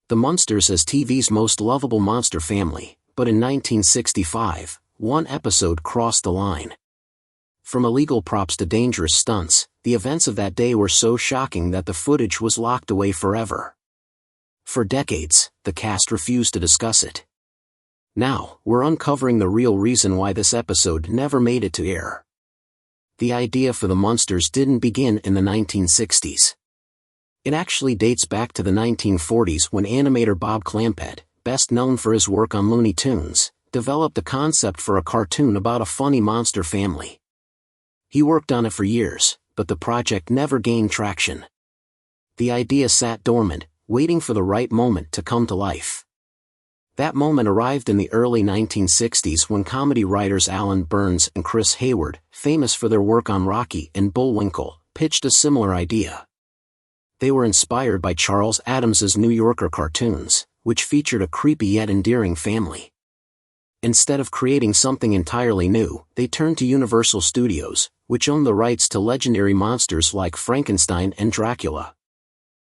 The Munsters as TV's most lovable monster family, but in 1965, one episode crossed the line. From illegal props to dangerous stunts, the events of that day were so shocking that the footage was locked away forever. For decades, the cast refused to discuss it. Now, we're uncovering the real reason why this episode never made it to air. The idea for the Munsters didn't begin in the 1960s. It actually dates back to the 1940s when animator Bob Clampett, best known for his work on Looney Tunes, developed a concept for a cartoon about a funny monster family. He worked on it for years, but the project never gained traction. The idea sat dormant, waiting for the right moment to come to life. That moment arrived in the early 1960s when comedy writers Alan Burns and Chris Hayward, famous for their work on Rocky and Bullwinkle, pitched a similar idea. They were inspired by Charles Addams's New Yorker cartoons, which featured a creepy yet endearing family. Instead of creating something entirely new, they turned to Universal Studios, which owned the rights to legendary monsters like Frankenstein and Dracula.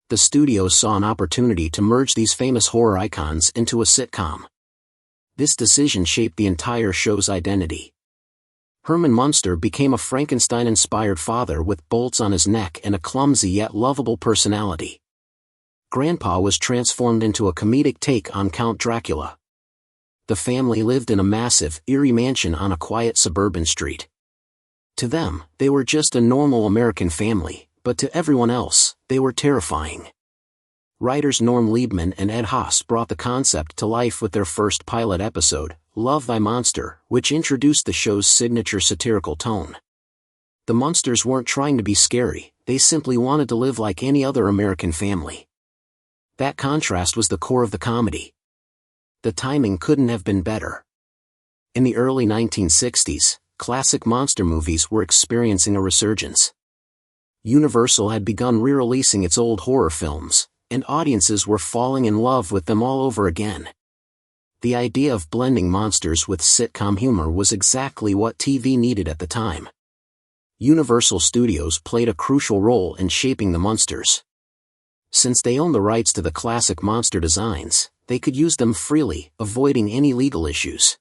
The studios saw an opportunity to merge these famous horror icons into a sitcom. This decision shaped the entire show's identity. Herman Munster became a Frankenstein-inspired father with bolts on his neck and a clumsy yet lovable personality. Grandpa was transformed into a comedic take on Count Dracula. The family lived in a massive, eerie mansion on a quiet suburban street. To them, they were just a normal American family, but to everyone else, they were terrifying. Writers Norm Liebman and Ed Haas brought the concept to life with their first pilot episode, Love Thy Monster, which introduced the show's signature satirical tone. The Munsters weren't trying to be scary, they simply wanted to live like any other American family. That contrast was the core of the comedy. The timing couldn't have been better. In the early 1960s, classic monster movies were experiencing a resurgence. Universal had begun re-releasing its old horror films, and audiences were falling in love with them all over again. The idea of blending monsters with sitcom humor was exactly what TV needed at the time. Universal Studios played a crucial role in shaping the Munsters. Since they owned the rights to the classic monster designs, they could use them freely, avoiding any legal issues.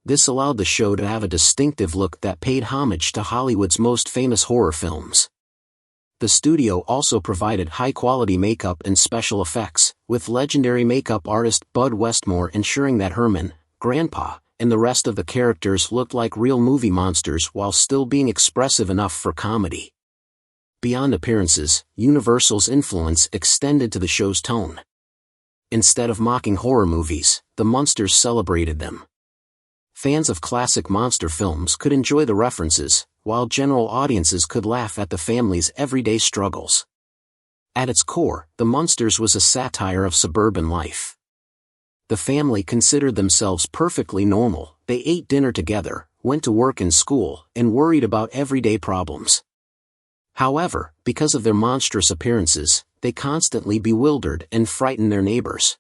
This allowed the show to have a distinctive look that paid homage to Hollywood's most famous horror films. The studio also provided high-quality makeup and special effects, with legendary makeup artist Bud Westmore ensuring that Herman, Grandpa, and the rest of the characters looked like real movie monsters while still being expressive enough for comedy. Beyond appearances, Universal's influence extended to the show's tone. Instead of mocking horror movies, the Munsters celebrated them. Fans of classic monster films could enjoy the references, while general audiences could laugh at the family's everyday struggles. At its core, the Munsters was a satire of suburban life. The family considered themselves perfectly normal, they ate dinner together, went to work and school, and worried about everyday problems. However, because of their monstrous appearances, they constantly bewildered and frightened their neighbors.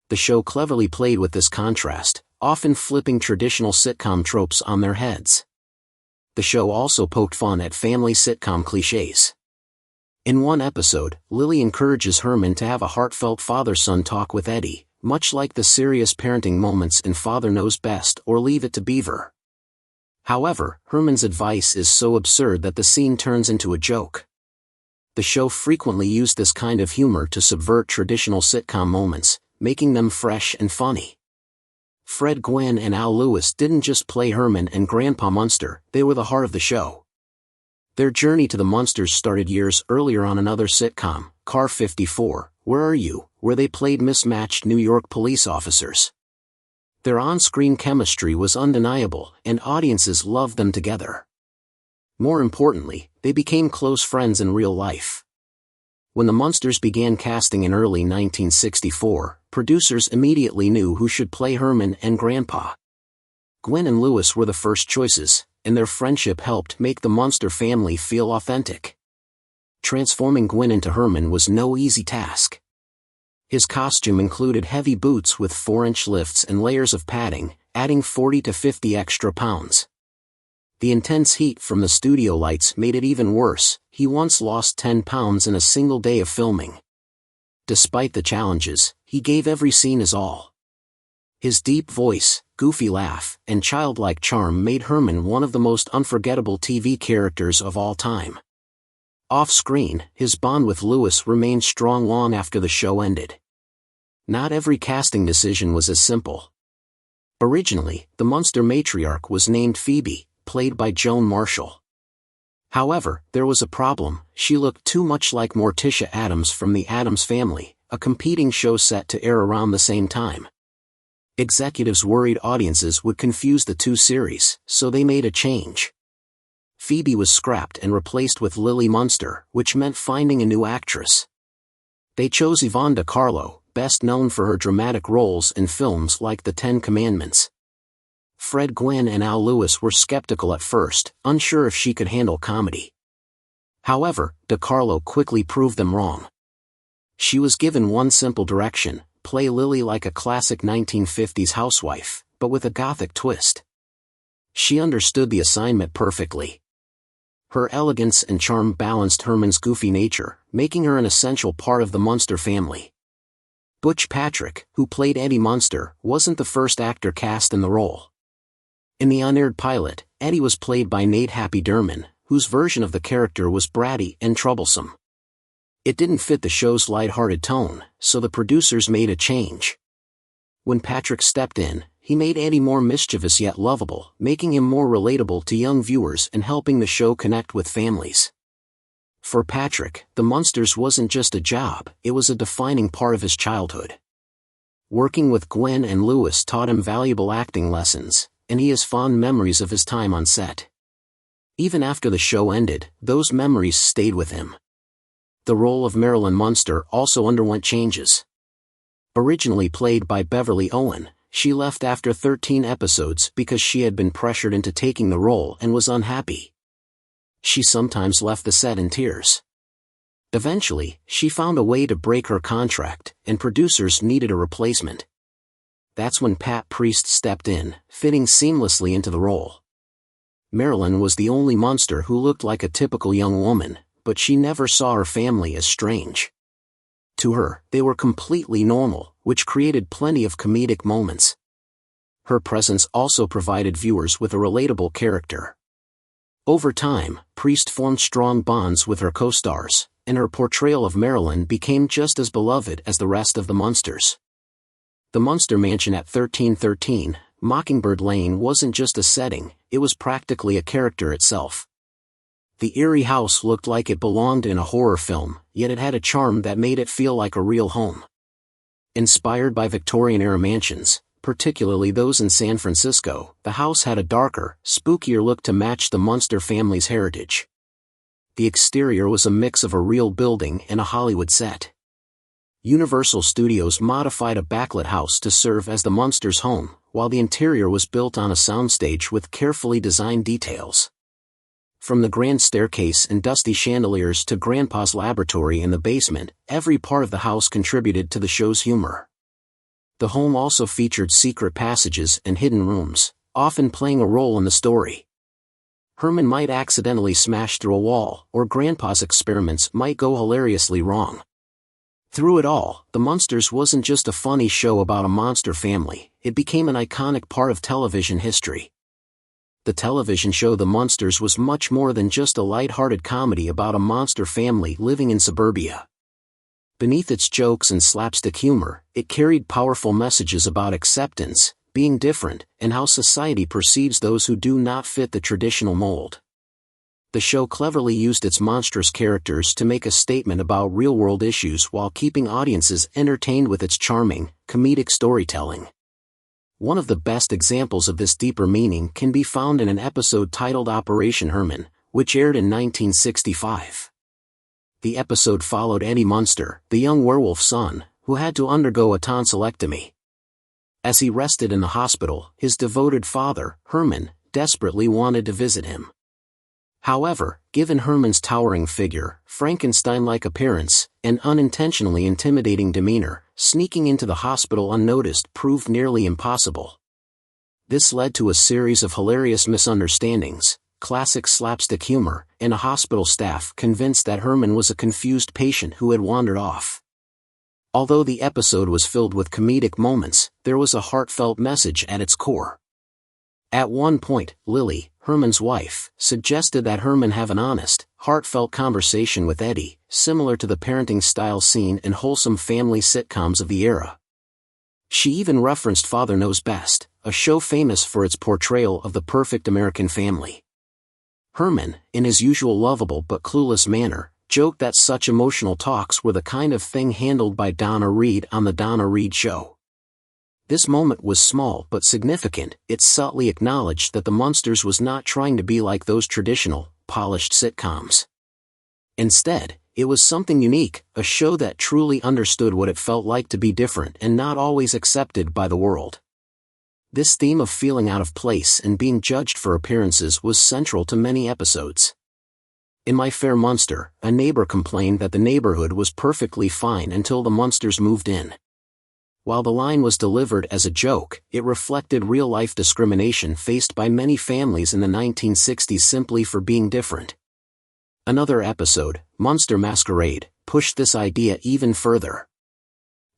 The show cleverly played with this contrast, often flipping traditional sitcom tropes on their heads. The show also poked fun at family sitcom cliches. In one episode, Lily encourages Herman to have a heartfelt father-son talk with Eddie, much like the serious parenting moments in Father Knows Best or Leave It to Beaver. However, Herman's advice is so absurd that the scene turns into a joke. The show frequently used this kind of humor to subvert traditional sitcom moments, making them fresh and funny. Fred Gwynne and Al Lewis didn't just play Herman and Grandpa Munster, they were the heart of the show. Their journey to the Munsters started years earlier on another sitcom, Car 54, Where Are You?, where they played mismatched New York police officers. Their on-screen chemistry was undeniable, and audiences loved them together. More importantly, they became close friends in real life. When the Munsters began casting in early 1964, producers immediately knew who should play Herman and Grandpa. Gwynne and Lewis were the first choices, and their friendship helped make the Munster family feel authentic. Transforming Gwynne into Herman was no easy task. His costume included heavy boots with 4-inch lifts and layers of padding, adding 40 to 50 extra pounds. The intense heat from the studio lights made it even worse. He once lost 10 pounds in a single day of filming. Despite the challenges, he gave every scene his all. His deep voice, goofy laugh, and childlike charm made Herman one of the most unforgettable TV characters of all time. Off-screen, his bond with Lewis remained strong long after the show ended. Not every casting decision was as simple. Originally, the Munster matriarch was named Phoebe, played by Joan Marshall. However, there was a problem. She looked too much like Morticia Addams from The Addams Family, a competing show set to air around the same time. Executives worried audiences would confuse the two series, so they made a change. Phoebe was scrapped and replaced with Lily Munster, which meant finding a new actress. They chose Yvonne De Carlo, best known for her dramatic roles in films like The Ten Commandments. Fred Gwynne and Al Lewis were skeptical at first, unsure if she could handle comedy. However, De Carlo quickly proved them wrong. She was given one simple direction: play Lily like a classic 1950s housewife, but with a gothic twist. She understood the assignment perfectly. Her elegance and charm balanced Herman's goofy nature, making her an essential part of the Munster family. Butch Patrick, who played Eddie Munster, wasn't the first actor cast in the role. In the unaired pilot, Eddie was played by Nate Happy Durman, whose version of the character was bratty and troublesome. It didn't fit the show's light-hearted tone, so the producers made a change. When Patrick stepped in, he made Eddie more mischievous yet lovable, making him more relatable to young viewers and helping the show connect with families. For Patrick, the Munsters wasn't just a job, it was a defining part of his childhood. Working with Gwen and Lewis taught him valuable acting lessons, and he has fond memories of his time on set. Even after the show ended, those memories stayed with him. The role of Marilyn Munster also underwent changes. Originally played by Beverly Owen, she left after 13 episodes because she had been pressured into taking the role and was unhappy. She sometimes left the set in tears. Eventually, she found a way to break her contract, and producers needed a replacement. That's when Pat Priest stepped in, fitting seamlessly into the role. Marilyn was the only Munster who looked like a typical young woman, but she never saw her family as strange. To her, they were completely normal, which created plenty of comedic moments. Her presence also provided viewers with a relatable character. Over time, Priest formed strong bonds with her co-stars, and her portrayal of Marilyn became just as beloved as the rest of the Munsters. The Munster Mansion at 1313, Mockingbird Lane wasn't just a setting, it was practically a character itself. The eerie house looked like it belonged in a horror film, yet it had a charm that made it feel like a real home. Inspired by Victorian-era mansions, particularly those in San Francisco, the house had a darker, spookier look to match the Munster family's heritage. The exterior was a mix of a real building and a Hollywood set. Universal Studios modified a backlit house to serve as the Munsters' home, while the interior was built on a soundstage with carefully designed details. From the grand staircase and dusty chandeliers to Grandpa's laboratory in the basement, every part of the house contributed to the show's humor. The home also featured secret passages and hidden rooms, often playing a role in the story. Herman might accidentally smash through a wall, or Grandpa's experiments might go hilariously wrong. Through it all, The Munsters wasn't just a funny show about a monster family, it became an iconic part of television history. The television show The Munsters was much more than just a light-hearted comedy about a monster family living in suburbia. Beneath its jokes and slapstick humor, it carried powerful messages about acceptance, being different, and how society perceives those who do not fit the traditional mold. The show cleverly used its monstrous characters to make a statement about real-world issues while keeping audiences entertained with its charming, comedic storytelling. One of the best examples of this deeper meaning can be found in an episode titled Operation Herman, which aired in 1965. The episode followed Eddie Munster, the young werewolf son, who had to undergo a tonsillectomy. As he rested in the hospital, his devoted father, Herman, desperately wanted to visit him. However, given Herman's towering figure, Frankenstein-like appearance, and unintentionally intimidating demeanor, sneaking into the hospital unnoticed proved nearly impossible. This led to a series of hilarious misunderstandings, classic slapstick humor, and a hospital staff convinced that Herman was a confused patient who had wandered off. Although the episode was filled with comedic moments, there was a heartfelt message at its core. At one point, Lily, Herman's wife, suggested that Herman have an honest, heartfelt conversation with Eddie, similar to the parenting-style seen in wholesome family sitcoms of the era. She even referenced Father Knows Best, a show famous for its portrayal of the perfect American family. Herman, in his usual lovable but clueless manner, joked that such emotional talks were the kind of thing handled by Donna Reed on The Donna Reed Show. This moment was small but significant. It subtly acknowledged that the Munsters was not trying to be like those traditional, polished sitcoms. Instead, it was something unique, a show that truly understood what it felt like to be different and not always accepted by the world. This theme of feeling out of place and being judged for appearances was central to many episodes. In My Fair Munster, a neighbor complained that the neighborhood was perfectly fine until the Munsters moved in. While the line was delivered as a joke, it reflected real-life discrimination faced by many families in the 1960s simply for being different. Another episode, Munster Masquerade, pushed this idea even further.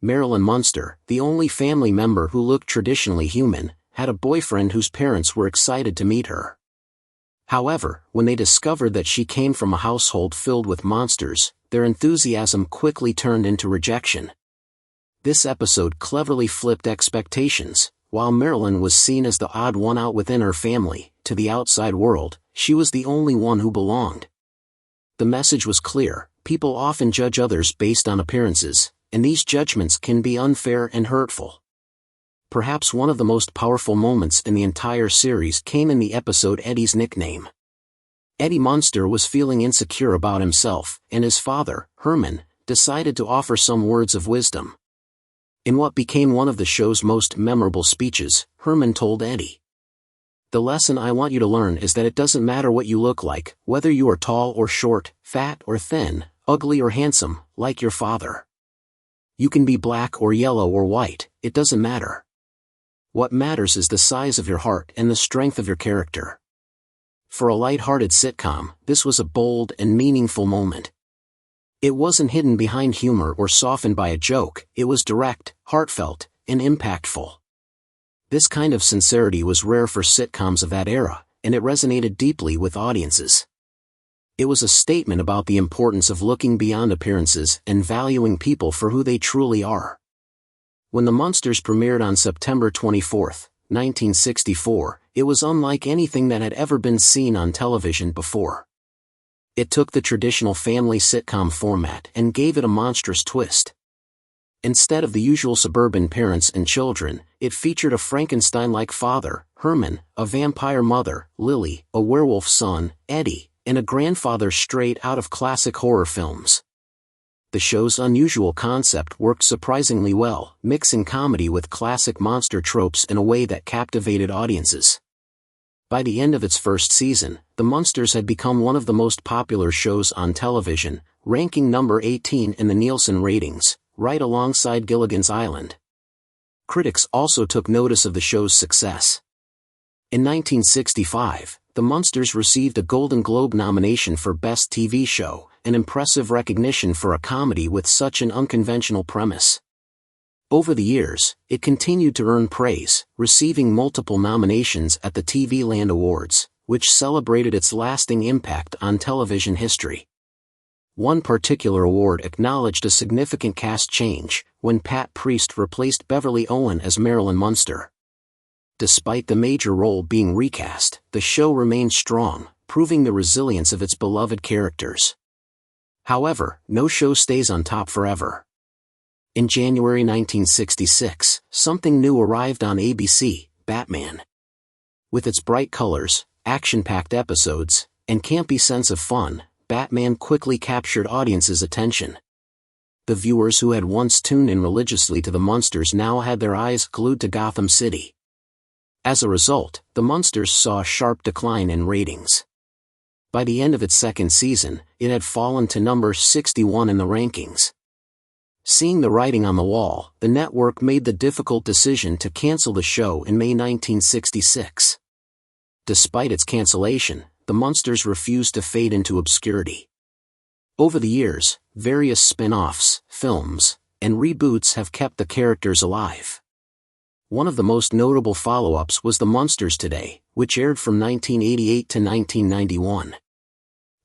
Marilyn Munster, the only family member who looked traditionally human, had a boyfriend whose parents were excited to meet her. However, when they discovered that she came from a household filled with monsters, their enthusiasm quickly turned into rejection. This episode cleverly flipped expectations. While Marilyn was seen as the odd one out within her family, to the outside world, she was the only one who belonged. The message was clear: people often judge others based on appearances, and these judgments can be unfair and hurtful. Perhaps one of the most powerful moments in the entire series came in the episode Eddie's Nickname. Eddie Munster was feeling insecure about himself, and his father, Herman, decided to offer some words of wisdom. In what became one of the show's most memorable speeches, Herman told Eddie, "The lesson I want you to learn is that it doesn't matter what you look like, whether you are tall or short, fat or thin, ugly or handsome, like your father. You can be black or yellow or white, it doesn't matter. What matters is the size of your heart and the strength of your character." For a light-hearted sitcom, this was a bold and meaningful moment. It wasn't hidden behind humor or softened by a joke, it was direct, heartfelt, and impactful. This kind of sincerity was rare for sitcoms of that era, and it resonated deeply with audiences. It was a statement about the importance of looking beyond appearances and valuing people for who they truly are. When the Munsters premiered on September 24, 1964, it was unlike anything that had ever been seen on television before. It took the traditional family sitcom format and gave it a monstrous twist. Instead of the usual suburban parents and children, it featured a Frankenstein-like father, Herman, a vampire mother, Lily, a werewolf son, Eddie, and a grandfather straight out of classic horror films. The show's unusual concept worked surprisingly well, mixing comedy with classic monster tropes in a way that captivated audiences. By the end of its first season, the Munsters had become one of the most popular shows on television, ranking number 18 in the Nielsen ratings, right alongside Gilligan's Island. Critics also took notice of the show's success. In 1965, the Munsters received a Golden Globe nomination for Best TV Show, an impressive recognition for a comedy with such an unconventional premise. Over the years, it continued to earn praise, receiving multiple nominations at the TV Land Awards, which celebrated its lasting impact on television history. One particular award acknowledged a significant cast change, when Pat Priest replaced Beverly Owen as Marilyn Munster. Despite the major role being recast, the show remained strong, proving the resilience of its beloved characters. However, no show stays on top forever. In January 1966, something new arrived on ABC, Batman. With its bright colors, action-packed episodes, and campy sense of fun, Batman quickly captured audiences' attention. The viewers who had once tuned in religiously to the Munsters now had their eyes glued to Gotham City. As a result, the Munsters saw a sharp decline in ratings. By the end of its second season, it had fallen to number 61 in the rankings. Seeing the writing on the wall, the network made the difficult decision to cancel the show in May 1966. Despite its cancellation, the Munsters refused to fade into obscurity. Over the years, various spin-offs, films, and reboots have kept the characters alive. One of the most notable follow-ups was The Munsters Today, which aired from 1988 to 1991.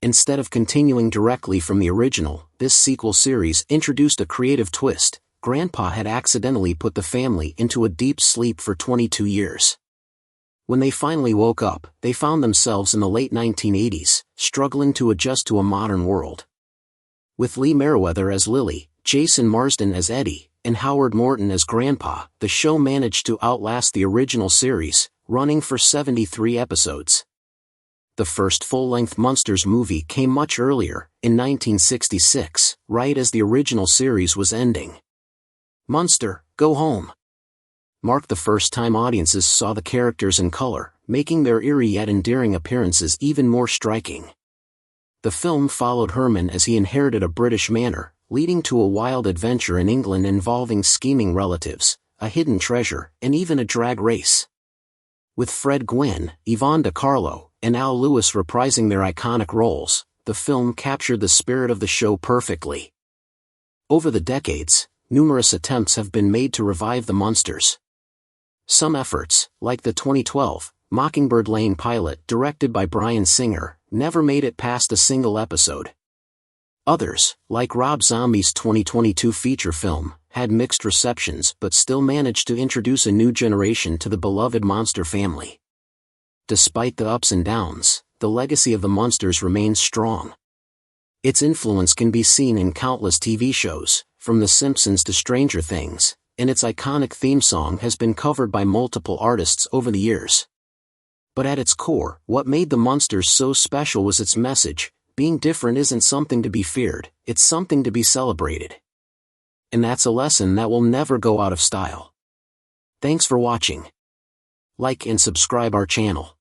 Instead of continuing directly from the original, this sequel series introduced a creative twist. Grandpa had accidentally put the family into a deep sleep for 22 years. When they finally woke up, they found themselves in the late 1980s, struggling to adjust to a modern world. With Lee Meriwether as Lily, Jason Marsden as Eddie, and Howard Morton as Grandpa, the show managed to outlast the original series, running for 73 episodes. The first full-length Munsters movie came much earlier, in 1966, right as the original series was ending. Munster, Go Home marked the first time audiences saw the characters in color, making their eerie yet endearing appearances even more striking. The film followed Herman as he inherited a British manor, leading to a wild adventure in England involving scheming relatives, a hidden treasure, and even a drag race. With Fred Gwynne, Yvonne De Carlo, and Al Lewis reprising their iconic roles, the film captured the spirit of the show perfectly. Over the decades, numerous attempts have been made to revive the Munsters. Some efforts, like the 2012 Mockingbird Lane pilot directed by Bryan Singer, never made it past a single episode. Others, like Rob Zombie's 2022 feature film, had mixed receptions but still managed to introduce a new generation to the beloved monster family. Despite the ups and downs, the legacy of the Munsters remains strong. Its influence can be seen in countless TV shows, from The Simpsons to Stranger Things, and its iconic theme song has been covered by multiple artists over the years. But at its core, what made the Munsters so special was its message: being different isn't something to be feared, it's something to be celebrated. And that's a lesson that will never go out of style. Thanks for watching. Like and subscribe our channel.